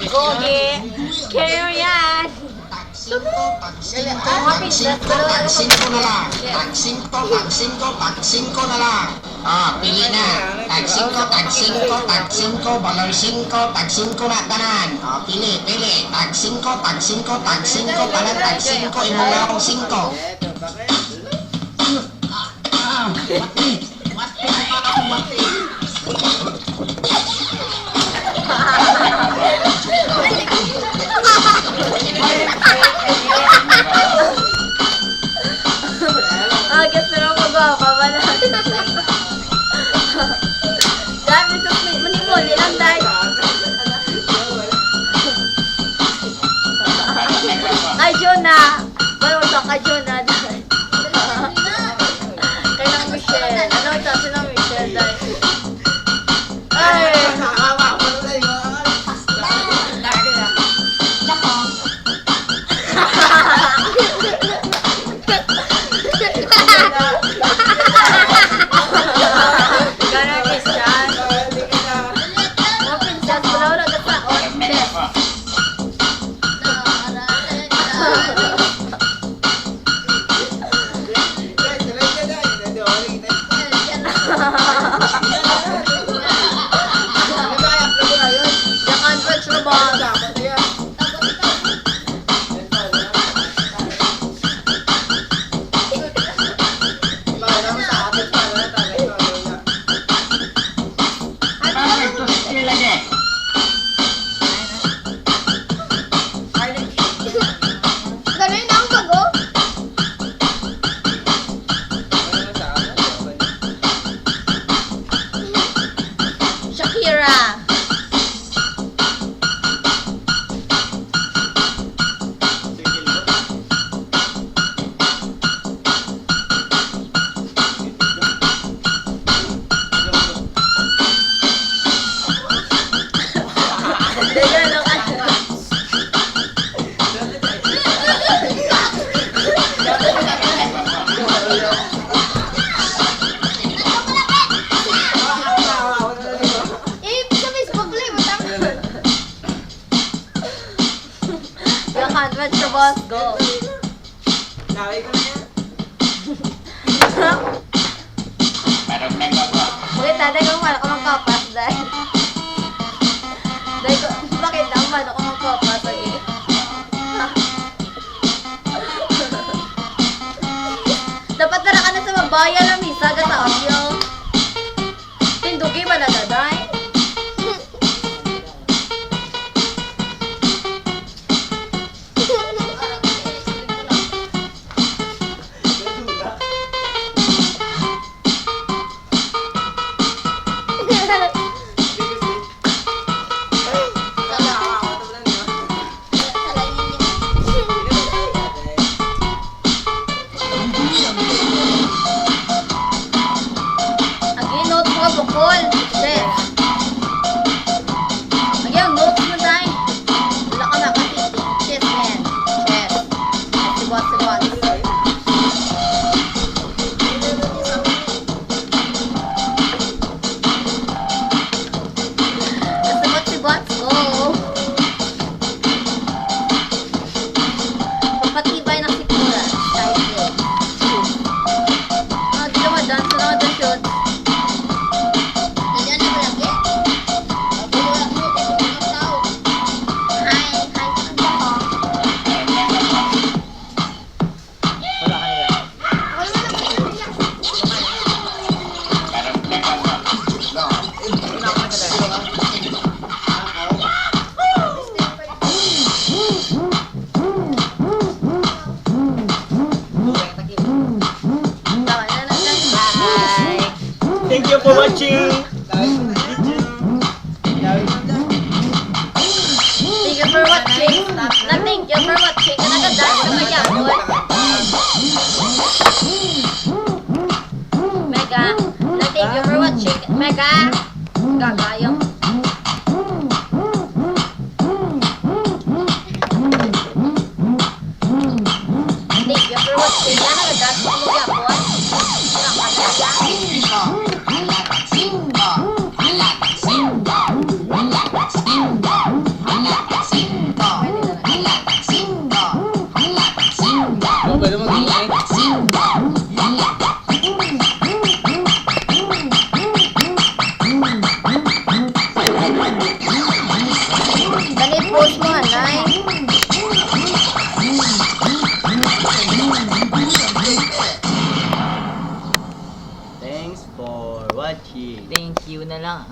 Gogi. Carry yan. Tag 5 na lang. Tag 5 na lang. Ah, pili na. Tag 5, valor 5, tag 5 na tanan. Ah, pili. Tag 5, palang tag 5, imong akong 5. Mati. Gusto na magawa pa ba natin? Dami sa manimuli lang dahil. Ay, Jonah! Ba't ka ka, Jonah? Kaya ng Michelle. Ano ito? Sino Michelle dahil? Ay! Boss, go. Laway ko na yan. Ulit, tatay kung paano ko magkapas dahil. Dahil ko, bakit ang paano ko magkapas lagi? Dapat tara ka na sa mabayan ng misa, gata audio. Tindugi ba na daday? Thank you for watching. Thank you for watching. Thank you for watching. Nagandaan sa magyapon. Mega. Thank you for watching. Mega. Gagayong. Thank you for watching. Nagandaan sa magyapon. Cinco. Ganit post mo, anay. Thanks for watching. Thank you na lang.